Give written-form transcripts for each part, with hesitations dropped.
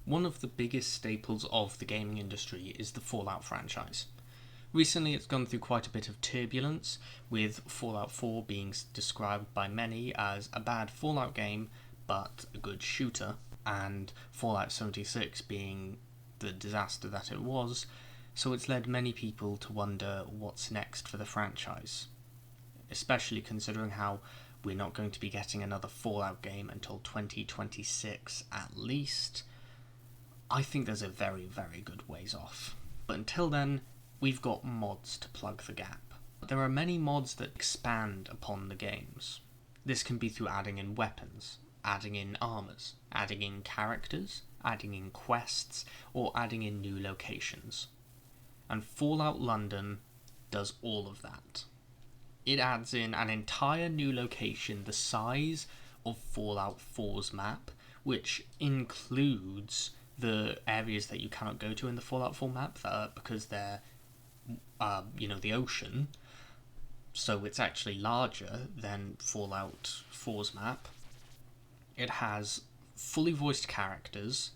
One of the biggest staples of the gaming industry is the Fallout franchise. Recently it's gone through quite a bit of turbulence, with Fallout 4 being described by many as a bad Fallout game but a good shooter, and Fallout 76 being the disaster that it was, so it's led many people to wonder what's next for the franchise, especially considering how we're not going to be getting another Fallout game until 2026 at least. I think there's a very, very good ways off. But until then, we've got mods to plug the gap. There are many mods that expand upon the games. This can be through adding in weapons, adding in armors, adding in characters, adding in quests, or adding in new locations. And Fallout London does all of that. It adds in an entire new location the size of Fallout 4's map, which includes the areas that you cannot go to in the Fallout 4 map because they're, the ocean. So it's actually larger than Fallout 4's map. It has fully voiced characters,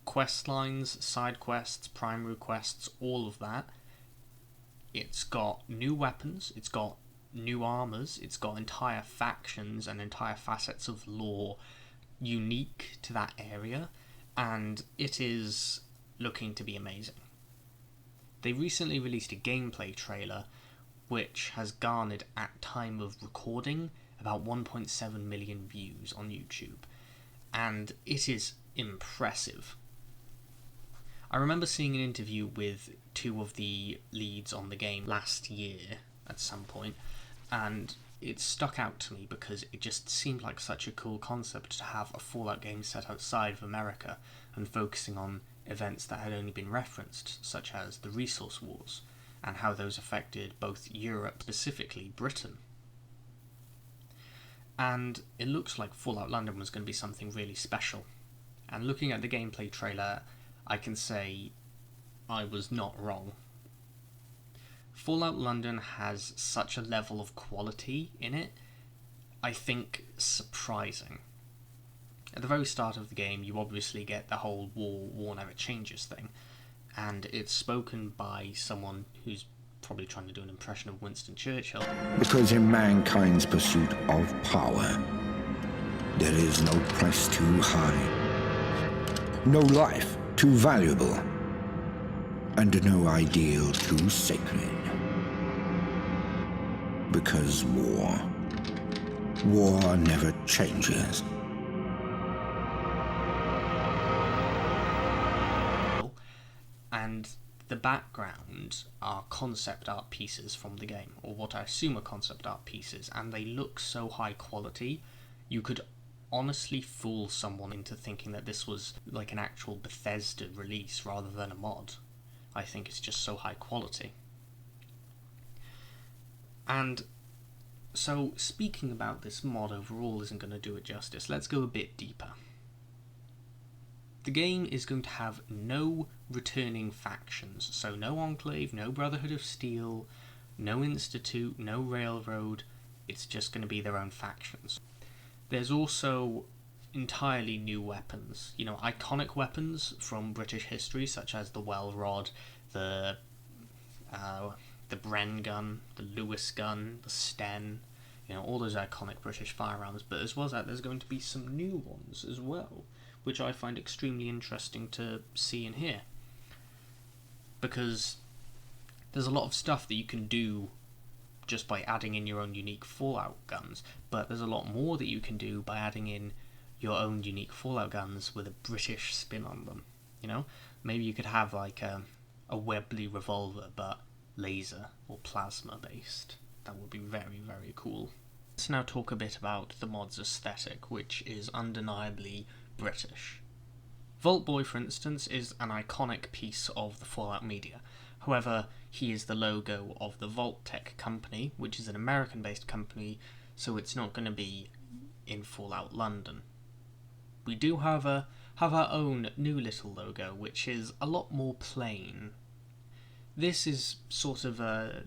quest lines, side quests, primary quests, all of that. It's got new weapons, it's got new armors, it's got entire factions and entire facets of lore unique to that area, and it is looking to be amazing. They recently released a gameplay trailer which has garnered, at time of recording, about 1.7 million views on YouTube, and it is impressive. I remember seeing an interview with two of the leads on the game last year at some point, and it stuck out to me because it just seemed like such a cool concept to have a Fallout game set outside of America and focusing on events that had only been referenced, such as the Resource Wars, and how those affected both Europe, specifically Britain. And it looks like Fallout London was going to be something really special. And looking at the gameplay trailer, I can say I was not wrong. Fallout London has such a level of quality in it, I think surprising. At the very start of the game, you obviously get the whole war never changes thing, and it's spoken by someone who's probably trying to do an impression of Winston Churchill. Because in mankind's pursuit of power, there is no price too high, no life too valuable, and no ideal too sacred. Because war never changes. And the background are concept art pieces from the game, or what I assume are concept art pieces, and they look so high quality, you could honestly fool someone into thinking that this was like an actual Bethesda release rather than a mod. I think it's just so high quality. And so, speaking about this mod overall isn't going to do it justice. Let's go a bit deeper. The game is going to have no returning factions, so no Enclave, no Brotherhood of Steel, no Institute, no Railroad. It's just going to be their own factions. There's also entirely new weapons, iconic weapons from British history, such as the Well Rod, the Bren gun, the Lewis gun, the Sten, all those iconic British firearms. But as well as that, there's going to be some new ones as well, which I find extremely interesting to see and hear. Because there's a lot of stuff that you can do just by adding in your own unique Fallout guns, but there's a lot more that you can do by adding in your own unique Fallout guns with a British spin on them. Maybe you could have like a Webley revolver, but laser or plasma based. That would be very, very cool. Let's now talk a bit about the mod's aesthetic, which is undeniably British. Vault Boy, for instance, is an iconic piece of the Fallout media. However, he is the logo of the Vault Tech company, which is an American-based company, so it's not going to be in Fallout London. We do, however, have our own new little logo, which is a lot more plain. This is sort of the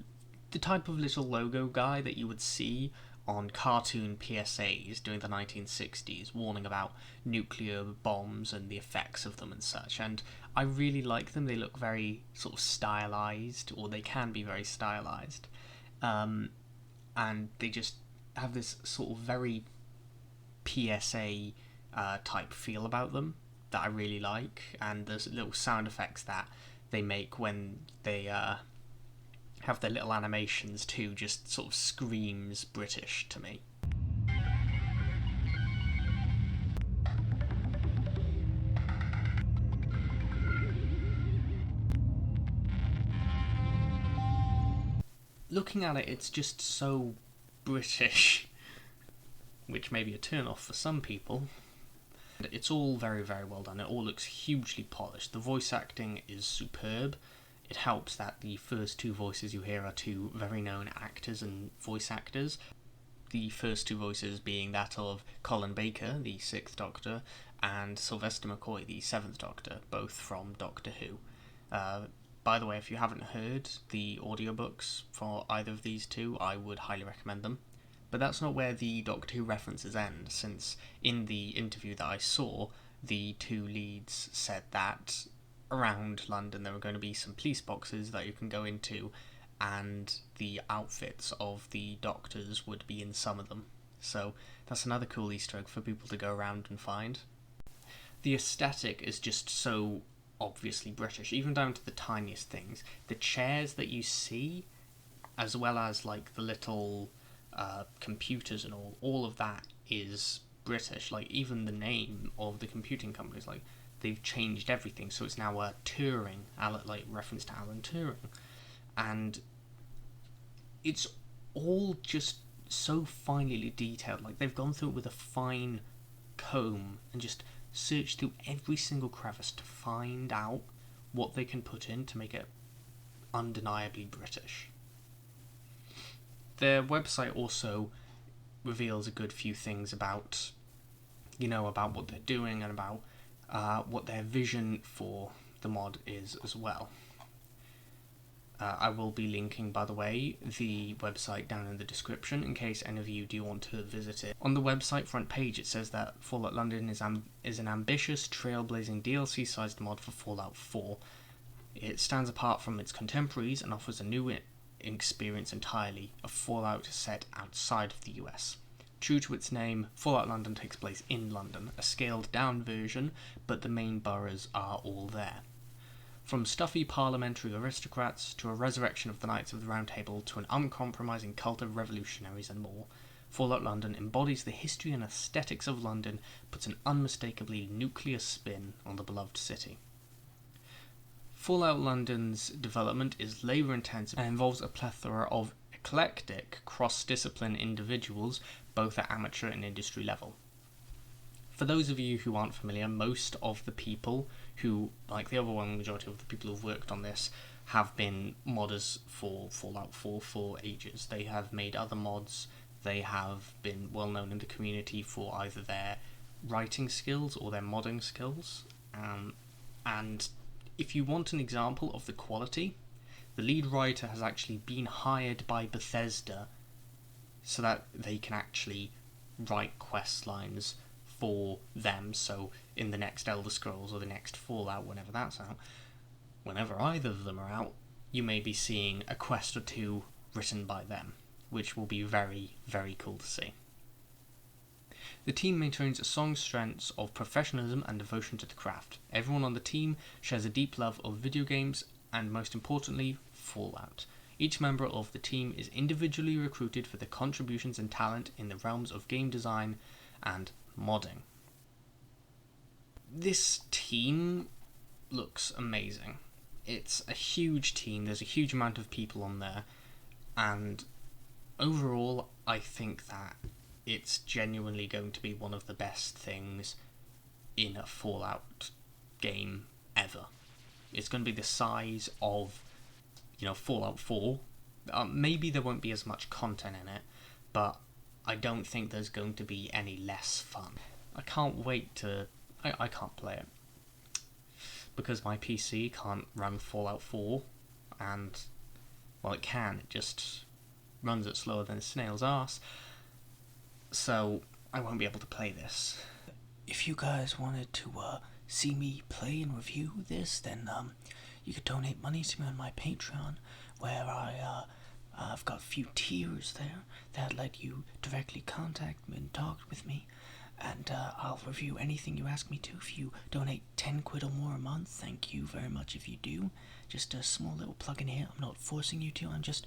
type of little logo guy that you would see on cartoon PSAs during the 1960s, warning about nuclear bombs and the effects of them and such. And I really like them. They look very sort of stylized, or they can be very stylized. And they just have this sort of very PSA type feel about them that I really like. And there's little sound effects that they make when they have their little animations too, just sort of screams British to me. Looking at it, it's just so British, which may be a turn off for some people. It's all very, very well done. It all looks hugely polished. The voice acting is superb. It helps that the first two voices you hear are two very known actors and voice actors. The first two voices being that of Colin Baker, the 6th Doctor, and Sylvester McCoy, the 7th Doctor, both from Doctor Who. By the way, if you haven't heard the audiobooks for either of these two, I would highly recommend them. But that's not where the Doctor Who references end, since in the interview that I saw, the two leads said that around London there were going to be some police boxes that you can go into, and the outfits of the Doctors would be in some of them. So that's another cool Easter egg for people to go around and find. The aesthetic is just so obviously British, even down to the tiniest things. The chairs that you see, as well as like the little computers and all of that is British. Like even the name of the computing companies, like they've changed everything, so it's now a Turing, like reference to Alan Turing, and it's all just so finely detailed. Like they've gone through it with a fine comb and just searched through every single crevice to find out what they can put in to make it undeniably British. Their website also reveals a good few things about, about what they're doing and about what their vision for the mod is as well. I will be linking, by the way, the website down in the description in case any of you do want to visit it. On the website front page it says that Fallout London is an ambitious, trailblazing DLC-sized mod for Fallout 4. It stands apart from its contemporaries and offers a new experience entirely, a Fallout set outside of the US. True to its name, Fallout London takes place in London, a scaled-down version, but the main boroughs are all there. From stuffy parliamentary aristocrats to a resurrection of the Knights of the Round Table to an uncompromising cult of revolutionaries and more, Fallout London embodies the history and aesthetics of London, puts an unmistakably nuclear spin on the beloved city. Fallout London's development is labour-intensive and involves a plethora of eclectic, cross-discipline individuals, both at amateur and industry level. For those of you who aren't familiar, most of the people who, like the overwhelming majority of the people who've worked on this, have been modders for Fallout 4 for ages. They have made other mods, they have been well known in the community for either their writing skills or their modding skills. And if you want an example of the quality, the lead writer has actually been hired by Bethesda so that they can actually write quest lines for them, so in the next Elder Scrolls or the next Fallout, whenever that's out, whenever either of them are out, you may be seeing a quest or two written by them, which will be very, very cool to see. The team maintains a strong sense of professionalism and devotion to the craft. Everyone on the team shares a deep love of video games and, most importantly, Fallout. Each member of the team is individually recruited for their contributions and talent in the realms of game design and modding. This team looks amazing. It's a huge team, there's a huge amount of people on there, and overall I think that it's genuinely going to be one of the best things in a Fallout game ever. It's going to be the size of, Fallout 4. Maybe there won't be as much content in it, but I don't think there's going to be any less fun. I can't wait to... I can't play it because my PC can't run Fallout 4, and, well, it can, it just runs it slower than a snail's arse. so I won't be able to play this. If you guys wanted to see me play and review this, then you could donate money to me on my Patreon, where I've got a few tiers there that let you directly contact me and talk with me, and I'll review anything you ask me to. If you donate 10 quid or more a month, thank you very much if you do. Just a small little plug in here. I'm not forcing you to, I'm just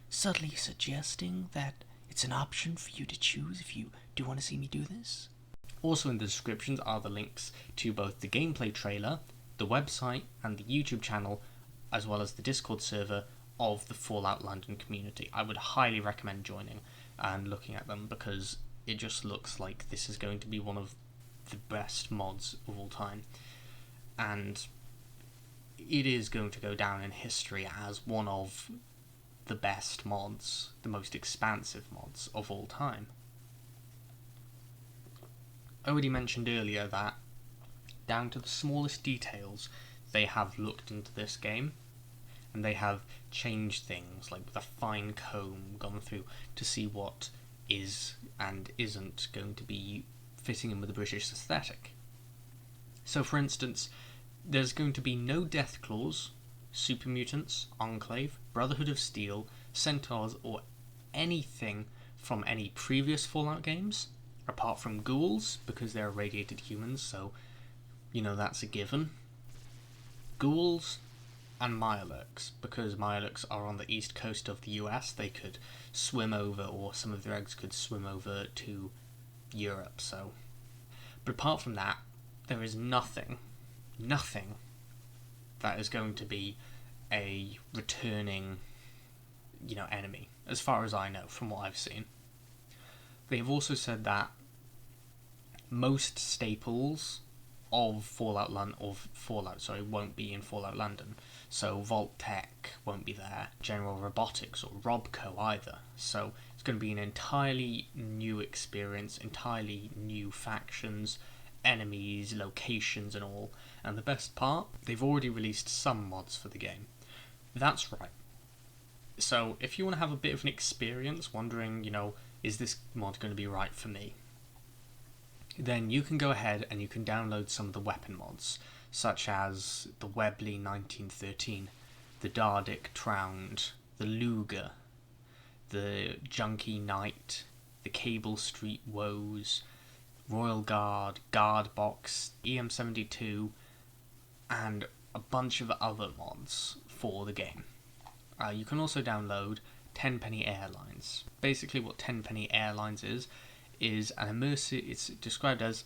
subtly suggesting that it's an option for you to choose if you do want to see me do this. Also in the descriptions are the links to both the gameplay trailer, the website, and the YouTube channel, as well as the Discord server of the Fallout London community. I would highly recommend joining and looking at them, because it just looks like this is going to be one of the best mods of all time. And it is going to go down in history as one of the best mods, the most expansive mods of all time. I already mentioned earlier that, down to the smallest details, they have looked into this game, and they have changed things, like with a fine comb, gone through to see what is and isn't going to be fitting in with the British aesthetic. So, for instance, there's going to be no death claws, super mutants, Enclave, Brotherhood of Steel, Centaurs, or anything from any previous Fallout games, apart from ghouls, because they're irradiated humans, so, that's a given. Ghouls and Mirelurks, because Mirelurks are on the east coast of the US, they could swim over, or some of their eggs could swim over to Europe, so. But apart from that, there is nothing that is going to be a returning, enemy, as far as I know, from what I've seen. They have also said that most staples of Fallout won't be in Fallout London. So Vault Tech won't be there, General Robotics or Robco either. So it's going to be an entirely new experience, entirely new factions, enemies, locations and all. And the best part, they've already released some mods for the game. That's right. So if you want to have a bit of an experience, wondering, is this mod going to be right for me? Then you can go ahead and you can download some of the weapon mods, such as the Webley 1913, the Dardic Tround, the Luger, the Junkie Knight, the Cable Street Woes, Royal Guard, Guard Box, EM72, and a bunch of other mods for the game. You can also download Tenpenny Airlines. Basically what Tenpenny Airlines is an immersive, it's described as,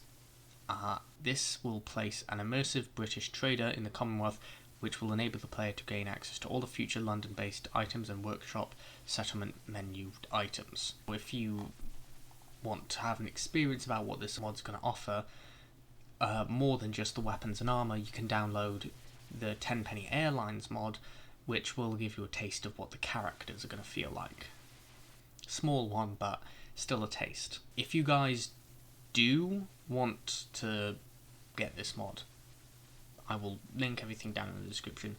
this will place an immersive British trader in the Commonwealth, which will enable the player to gain access to all the future London-based items and workshop settlement menu items. If you want to have an experience about what this mod's going to offer, more than just the weapons and armour, you can download the Tenpenny Airlines mod, which will give you a taste of what the characters are going to feel like. Small one, but still a taste. If you guys do want to get this mod, I will link everything down in the description,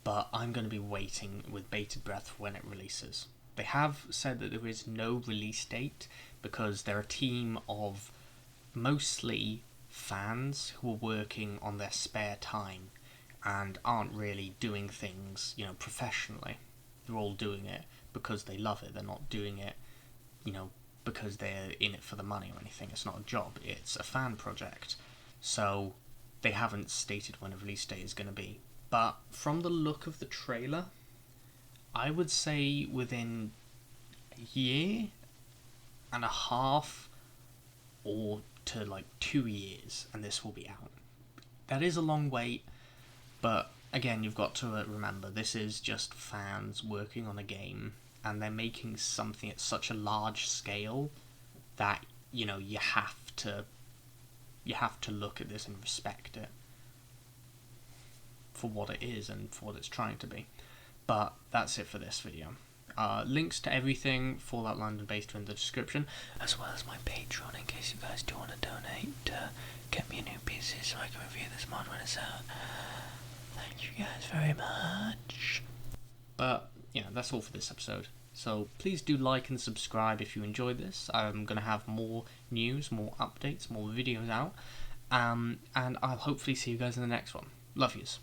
but I'm going to be waiting with bated breath for when it releases. They have said that there is no release date, because they're a team of mostly fans who are working on their spare time and aren't really doing things, professionally. They're all doing it because they love it. They're not doing it, because they're in it for the money or anything. It's not a job, it's a fan project. So they haven't stated when a release date is going to be. But from the look of the trailer, I would say within a year and a half or to 2 years, and this will be out. That is a long wait, but again, you've got to remember, this is just fans working on a game, and they're making something at such a large scale that, you have to look at this and respect it for what it is and for what it's trying to be. But that's it for this video. Links to everything Fallout London based are in the description, as well as my Patreon in case you guys do want to donate to get me a new PC so I can review this mod when it's out. Thank you guys very much. But, that's all for this episode. So please do like and subscribe if you enjoyed this. I'm going to have more news, more updates, more videos out. And I'll hopefully see you guys in the next one. Love yous.